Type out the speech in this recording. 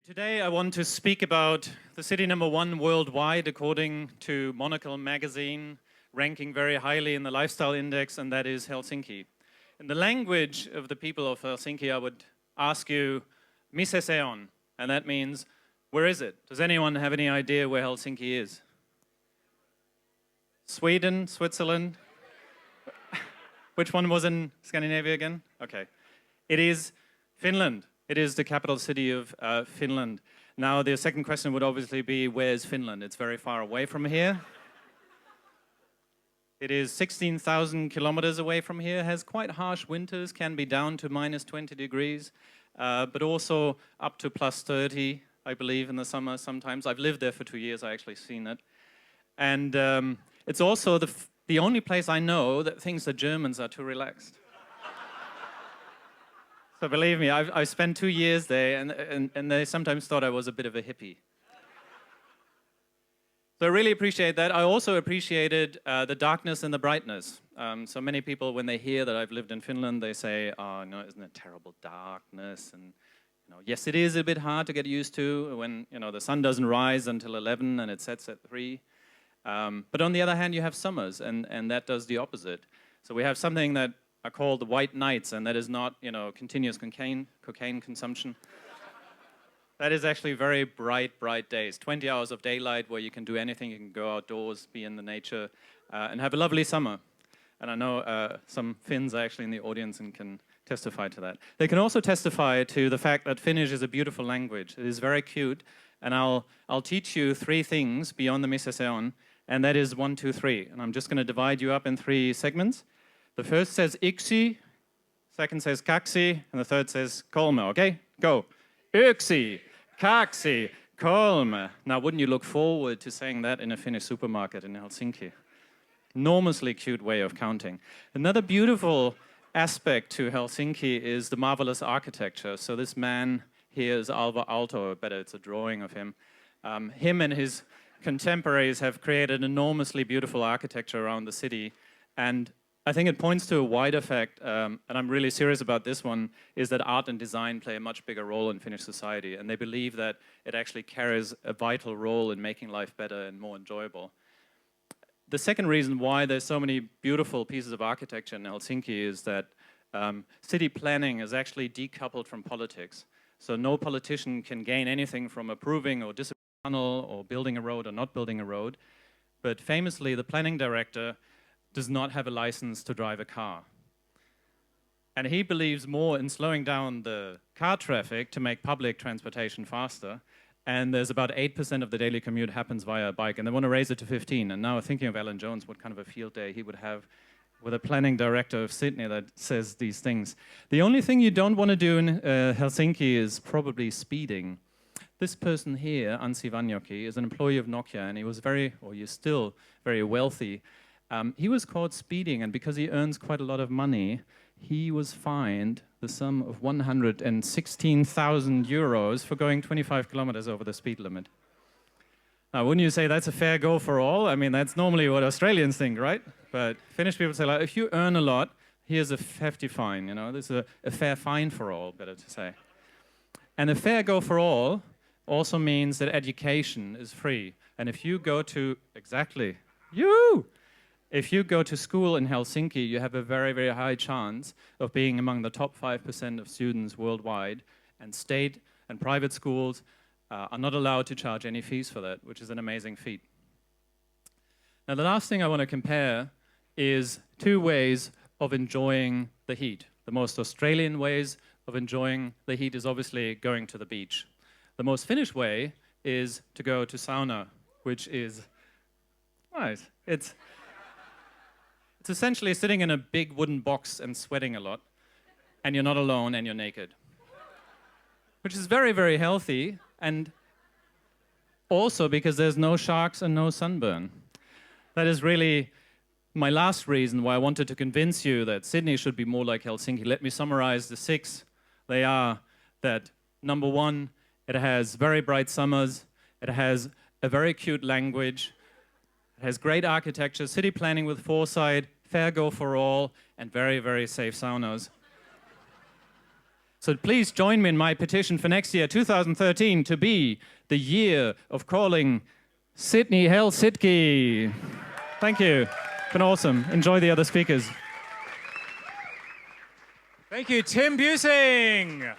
Today I want to speak about the city number one worldwide according to Monocle magazine, ranking very highly in the lifestyle index, and that is Helsinki. In the language of the people of Helsinki, I would ask you, missä se on? And that means, where is it? Does anyone have any idea where Helsinki is? Sweden, Switzerland? Which one was in Scandinavia again? Okay. It is Finland. It is the capital city of Finland. Now, the second question would obviously be, where's Finland? It's very far away from here. It is 16,000 kilometers away from here, has quite harsh winters, can be down to minus 20 degrees, but also up to plus 30, I believe, in the summer sometimes. I've lived there for 2 years, I actually seen it. And it's also the only place I know that thinks the Germans are too relaxed. So believe me, I've spent 2 years there, and they sometimes thought I was a bit of a hippie. So I really appreciate that. I also appreciated the darkness and the brightness. So many people, when they hear that I've lived in Finland, they say, oh, no, isn't it terrible darkness? And yes, it is a bit hard to get used to when the sun doesn't rise until 11 and it sets at 3. But on the other hand, you have summers, and that does the opposite. So we have something that are called the white nights, and that is not, continuous cocaine consumption. That is actually very bright days. 20 hours of daylight where you can do anything. You can go outdoors, be in the nature, and have a lovely summer. And I know some Finns are actually in the audience and can testify to that. They can also testify to the fact that Finnish is a beautiful language. It is very cute, and I'll teach you 3 things beyond the missä se on, and that is 1, 2, 3. And I'm just going to divide you up in 3 segments. The first says yksi, second says kaksi, and the third says kolme, okay? Go. Yksi, kaksi, kolme. Now, wouldn't you look forward to saying that in a Finnish supermarket in Helsinki? Enormously cute way of counting. Another beautiful aspect to Helsinki is the marvelous architecture. So this man here is Alvar Aalto, I bet it's a drawing of him. Him and his contemporaries have created enormously beautiful architecture around the city, and I think it points to a wider fact, and I'm really serious about this one, is that art and design play a much bigger role in Finnish society, and they believe that it actually carries a vital role in making life better and more enjoyable. The second reason why there's so many beautiful pieces of architecture in Helsinki is that city planning is actually decoupled from politics. So no politician can gain anything from approving or disapproving a tunnel or building a road or not building a road, but famously the planning director does not have a license to drive a car. And he believes more in slowing down the car traffic to make public transportation faster. And there's about 8% of the daily commute happens via a bike, and they want to raise it to 15. And now thinking of Alan Jones, what kind of a field day he would have with a planning director of Sydney that says these things. The only thing you don't want to do in Helsinki is probably speeding. This person here, Anssi Vanjoki, is an employee of Nokia, and he was he's still very wealthy. He was caught speeding, and because he earns quite a lot of money, he was fined the sum of 116,000 euros for going 25 kilometers over the speed limit. Now, wouldn't you say that's a fair go for all? I mean, that's normally what Australians think, right? But Finnish people say, like, if you earn a lot, here's a hefty fine, This is a fair fine for all, better to say. And a fair go for all also means that education is free. And if you go to, if you go to school in Helsinki, you have a very, very high chance of being among the top 5% of students worldwide, and state and private schools are not allowed to charge any fees for that, which is an amazing feat. Now, the last thing I want to compare is 2 ways of enjoying the heat. The most Australian ways of enjoying the heat is obviously going to the beach. The most Finnish way is to go to sauna, which is nice. It's essentially sitting in a big wooden box and sweating a lot, and you're not alone and you're naked. Which is very, very healthy, and also because there's no sharks and no sunburn. That is really my last reason why I wanted to convince you that Sydney should be more like Helsinki. Let me summarize the 6. They are that, number 1, it has very bright summers, it has a very cute language, it has great architecture, city planning with foresight, fair go for all, and very, very safe saunas. So please join me in my petition for next year, 2013, to be the year of calling Sydney Helsinki. Thank you. It's been awesome. Enjoy the other speakers. Thank you, Tim Buesing.